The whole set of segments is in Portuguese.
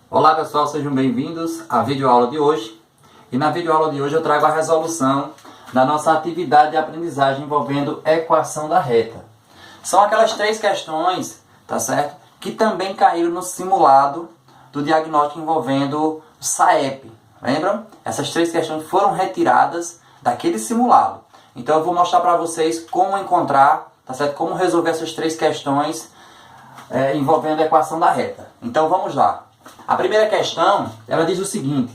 Olá pessoal, sejam bem-vindos à videoaula de hoje. E na videoaula de hoje eu trago a resolução da nossa atividade de aprendizagem envolvendo equação da reta. São aquelas três questões, tá certo? Que também caíram no simulado do diagnóstico envolvendo o SAEP. Lembram? Essas três questões foram retiradas daquele simulado. Então eu vou mostrar para vocês como encontrar, tá certo? Como resolver essas três questões envolvendo a equação da reta. Então vamos lá. A primeira questão, ela diz o seguinte: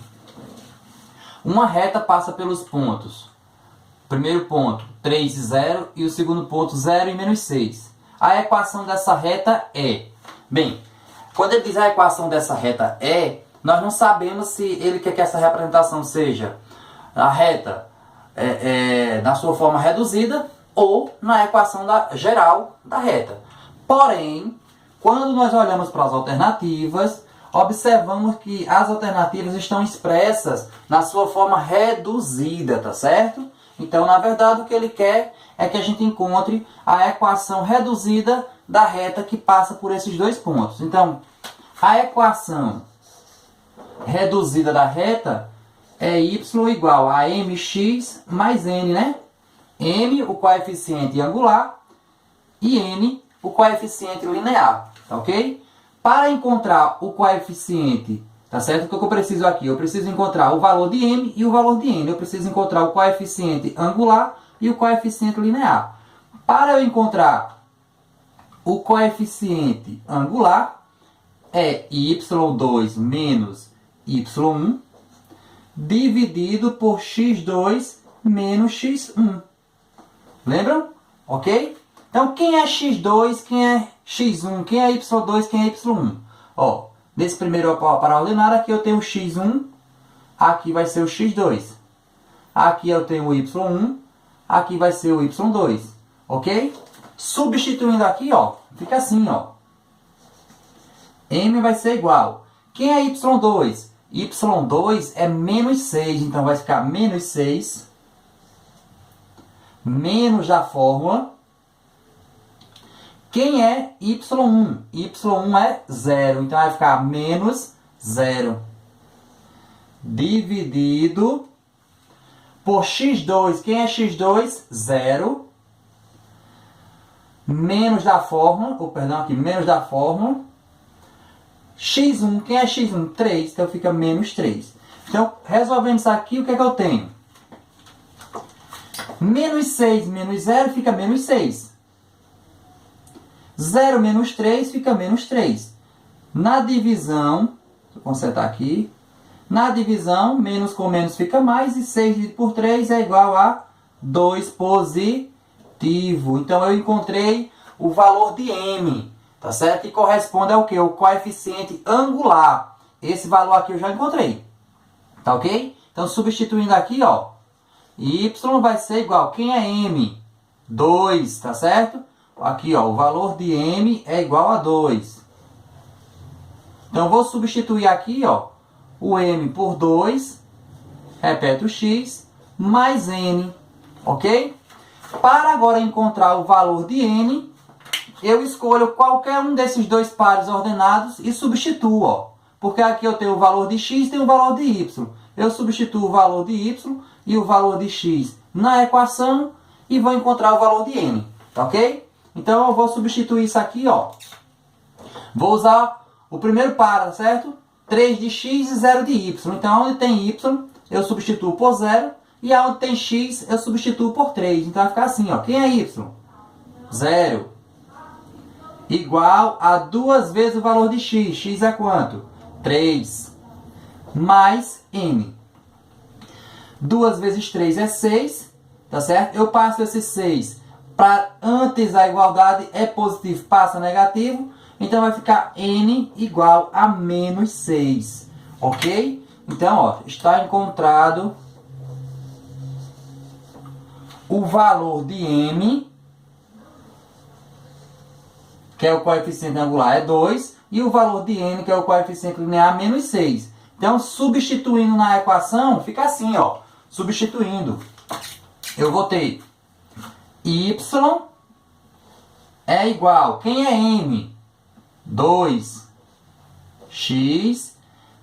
uma reta passa pelos pontos, primeiro ponto 3 e 0 e o segundo ponto 0 e menos 6. A equação dessa reta é... Bem, quando ele diz a equação dessa reta nós não sabemos se ele quer que essa representação seja a reta na sua forma reduzida ou na equação geral da reta. Porém, quando nós olhamos para as alternativas, observamos que as alternativas estão expressas na sua forma reduzida, tá certo? Então, na verdade, o que ele quer é que a gente encontre a equação reduzida da reta que passa por esses dois pontos. Então, a equação reduzida da reta é y igual a mx mais n, né? M, o coeficiente angular, e n, o coeficiente linear, tá ok? Para encontrar o coeficiente, tá certo? O que eu preciso aqui? Eu preciso encontrar o valor de m e o valor de n. Eu preciso encontrar o coeficiente angular e o coeficiente linear. Para eu encontrar o coeficiente angular, é y2 menos y1 dividido por x2 menos x1. Lembram? Ok? Então, quem é x2, quem é x1, quem é y2, quem é y1? Ó, nesse primeiro paralelar aqui eu tenho o x1, aqui vai ser o x2. Aqui eu tenho o y1, aqui vai ser o y2. Ok? Substituindo aqui, ó, fica assim, ó. M vai ser igual. Quem é y2? y2 é menos 6, então vai ficar menos 6, menos da fórmula. Quem é y1? y1 é 0, então vai ficar menos 0. Dividido por x2. Quem é x2? 0. Menos da fórmula, menos da fórmula. x1, quem é x1? 3, então fica menos 3. Então, resolvendo isso aqui, o que é que eu tenho? Menos 6 menos 0 fica menos 6. 0 menos 3 fica menos 3. Na divisão, vou consertar aqui. Na divisão, menos com menos fica mais. E 6 dividido por 3 é igual a 2 positivo. Então, eu encontrei o valor de m, tá certo? Que corresponde ao quê? O coeficiente angular. Esse valor aqui eu já encontrei. Tá ok? Então, substituindo aqui, ó. Y vai ser igual. Quem é m? 2, tá certo? Aqui, ó, o valor de m é igual a 2. Então, eu vou substituir aqui, ó, o m por 2, repete o x, mais n, ok? Para agora encontrar o valor de n, eu escolho qualquer um desses dois pares ordenados e substituo, ó. Porque aqui eu tenho o valor de x e tenho o valor de y. Eu substituo o valor de y e o valor de x na equação e vou encontrar o valor de n, tá ok? Então, eu vou substituir isso aqui, ó. Vou usar o primeiro par, certo? 3 de x e 0 de y. Então, onde tem y, eu substituo por 0. E onde tem x, eu substituo por 3. Então, vai ficar assim, ó. Quem é y? 0. Igual a 2 vezes o valor de x. X é quanto? 3. Mais n. 2 vezes 3 é 6. Tá certo? Eu passo esse 6... Para antes a igualdade é positivo, passa negativo. Então, vai ficar n igual a menos 6. Ok? Então, ó, está encontrado o valor de m, que é o coeficiente angular, é 2. E o valor de n, que é o coeficiente linear, menos 6. Então, substituindo na equação, fica assim, ó. Substituindo, eu vou ter y é igual, quem é m? 2x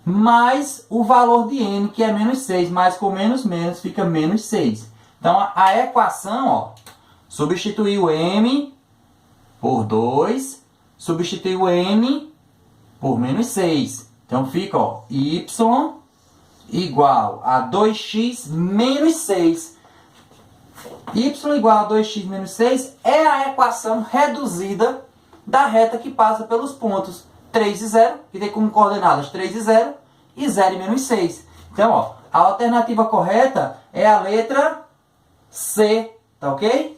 mais o valor de n, que é menos 6. Mais com menos, menos, fica menos 6. Então, a equação, ó, substitui o m por 2, substitui o n por menos 6. Então, fica, ó, y igual a 2x menos 6. Y igual a 2x menos 6 é a equação reduzida da reta que passa pelos pontos 3 e 0, que tem como coordenadas 3 e 0, e 0 e menos 6. Então, ó, a alternativa correta é a letra C, tá ok?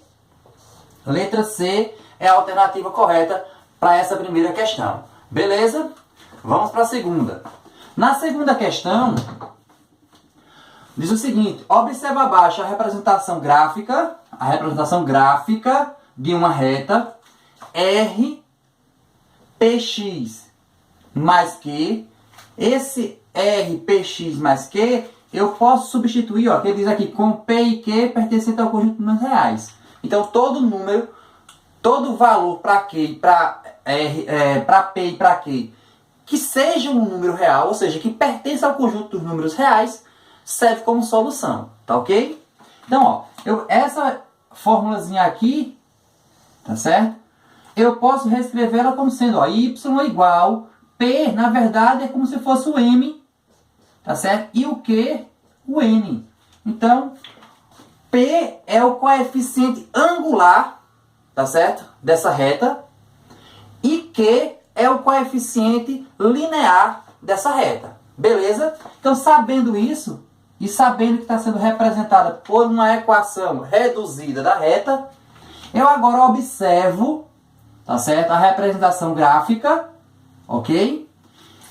Letra C é a alternativa correta para essa primeira questão. Beleza? Vamos para a segunda. Na segunda questão, diz o seguinte: observa abaixo a representação gráfica de uma reta RPX mais Q. Esse RPX mais Q eu posso substituir, ó, que ele diz aqui, com P e Q pertencente ao conjunto de números reais. Então, todo valor para Q e para P e para Q que seja um número real, ou seja, que pertença ao conjunto dos números reais, serve como solução, tá ok? Então, ó, essa formulazinha aqui, tá certo? Eu posso reescrever ela como sendo, ó, y igual, P, na verdade, é como se fosse o M, tá certo? E o Q, o N. Então, P é o coeficiente angular, tá certo? Dessa reta. E Q é o coeficiente linear dessa reta. Beleza? Então, sabendo isso, e sabendo que está sendo representada por uma equação reduzida da reta, eu agora observo, tá certo? A representação gráfica, ok?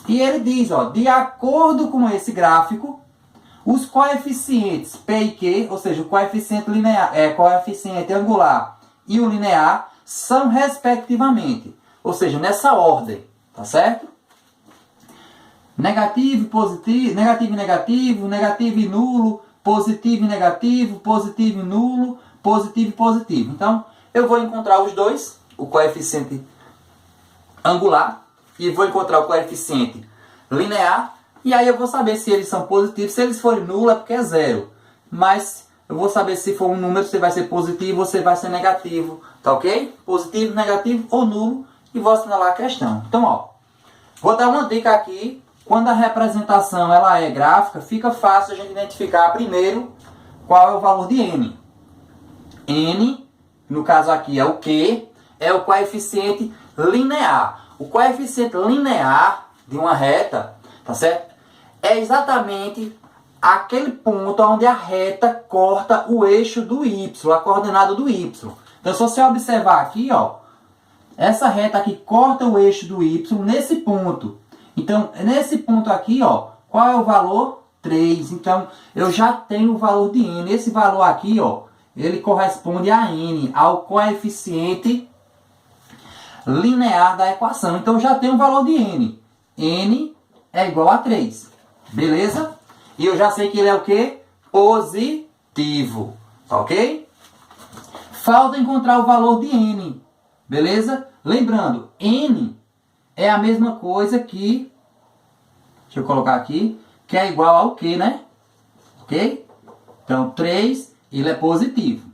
E ele diz, ó, de acordo com esse gráfico, os coeficientes P e Q, ou seja, o coeficiente linear, coeficiente angular e o linear, são respectivamente, ou seja, nessa ordem, tá certo? Negativo e positivo, negativo e negativo, negativo e nulo, positivo e negativo, positivo e nulo, positivo e positivo. Então, eu vou encontrar os dois, o coeficiente angular, e vou encontrar o coeficiente linear, e aí eu vou saber se eles são positivos. Se eles forem nulo é porque é zero, mas eu vou saber se for um número, se vai ser positivo ou se vai ser negativo, tá ok? Positivo, negativo ou nulo, e vou assinalar a questão. Então, ó, vou dar uma dica aqui. Quando a representação ela é gráfica, fica fácil a gente identificar primeiro qual é o valor de n. N, no caso aqui é o Q, é o coeficiente linear. O coeficiente linear de uma reta, tá certo? É exatamente aquele ponto onde a reta corta o eixo do y, a coordenada do y. Então, se você observar aqui, ó, essa reta aqui corta o eixo do y nesse ponto. Então, nesse ponto aqui, ó, qual é o valor? 3. Então, eu já tenho o valor de n. Esse valor aqui, ó, ele corresponde a n, ao coeficiente linear da equação. Então, eu já tenho o valor de n. n é igual a 3. Beleza? E eu já sei que ele é o quê? Positivo. Tá ok? Falta encontrar o valor de n. Beleza? Lembrando, n é a mesma coisa que, deixa eu colocar aqui, que é igual ao Q, né? Ok? Então, 3, ele é positivo.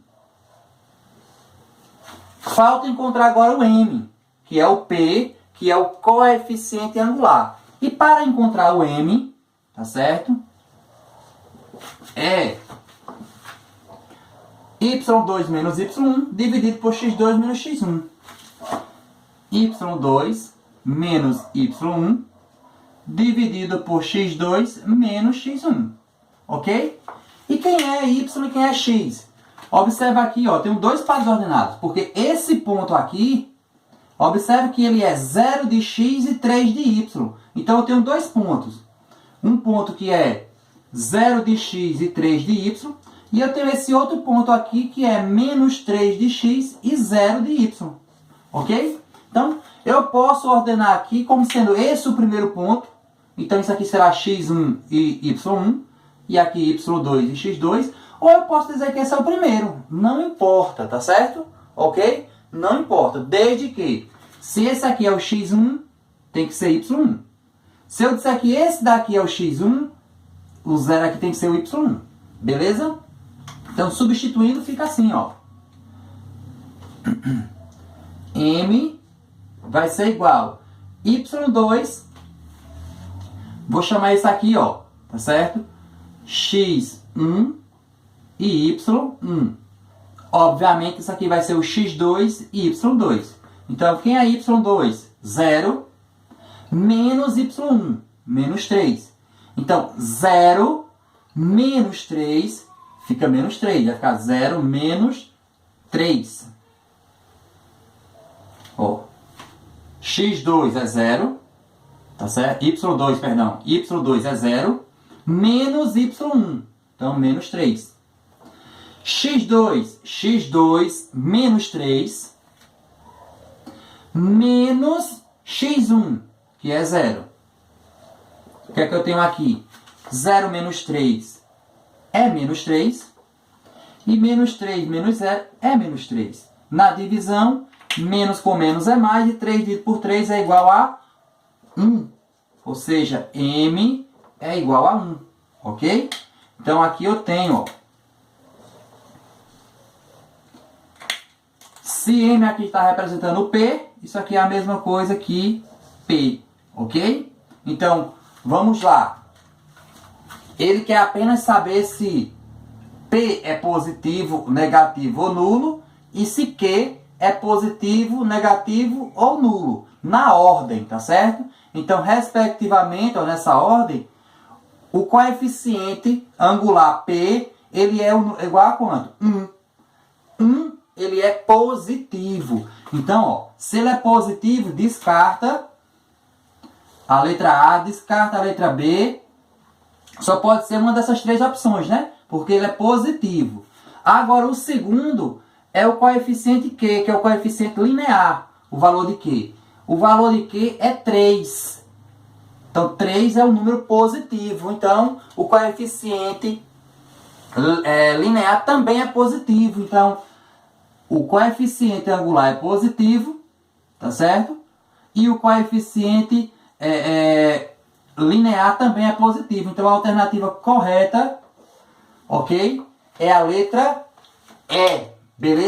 Falta encontrar agora o m, que é o P, que é o coeficiente angular. E para encontrar o m, tá certo? É y2 menos y1 dividido por x2 menos x1. y2 menos y1 dividido por x2 menos x1. Ok? E quem é y e quem é x? Observa aqui, ó, tenho dois pares ordenados, porque esse ponto aqui, observe que ele é 0 de x e 3 de y. Então, eu tenho dois pontos. Um ponto que é 0 de x e 3 de y, e eu tenho esse outro ponto aqui que é menos 3 de x e 0 de y. Ok? Então, eu posso ordenar aqui como sendo esse o primeiro ponto. Então, isso aqui será x1 e y1. E aqui y2 e x2. Ou eu posso dizer que esse é o primeiro. Não importa, tá certo? Ok? Não importa. Desde que, se esse aqui é o x1, tem que ser y1. Se eu disser que esse daqui é o x1, o zero aqui tem que ser o y1. Beleza? Então, substituindo, fica assim, ó. M vai ser igual y2, vou chamar isso aqui, ó, tá certo? x1 e y1. Obviamente, isso aqui vai ser o x2 e y2. Então, quem é y2? 0 menos y1, menos 3. Então, 0 menos 3 fica menos 3. Vai ficar 0 menos 3. Ó, x2 é 0, tá certo? y2, perdão. y2 é 0 menos y1. Então, menos 3. x2 menos 3 menos x1, que é 0. O que é que eu tenho aqui? 0 menos 3 é menos 3. E menos 3 menos 0 é menos 3. Na divisão, menos com menos é mais. E 3 dividido por 3 é igual a 1. Ou seja, M é igual a 1. Ok? Então, aqui eu tenho, ó. Se M aqui está representando o P, isso aqui é a mesma coisa que P. Ok? Então, vamos lá. Ele quer apenas saber se P é positivo, negativo ou nulo. E se Q é positivo, negativo ou nulo. Na ordem, tá certo? Então, respectivamente, ó, nessa ordem, o coeficiente angular P, ele é igual a quanto? 1. 1, ele é positivo. Então, ó, se ele é positivo, descarta a letra A, descarta a letra B. Só pode ser uma dessas três opções, né? Porque ele é positivo. Agora, o segundo é o coeficiente Q, que é o coeficiente linear. O valor de Q. O valor de Q é 3. Então, 3 é um número positivo. Então, o coeficiente linear também é positivo. Então, o coeficiente angular é positivo, tá certo? E o coeficiente linear também é positivo. Então, a alternativa correta, ok? É a letra E. Beleza?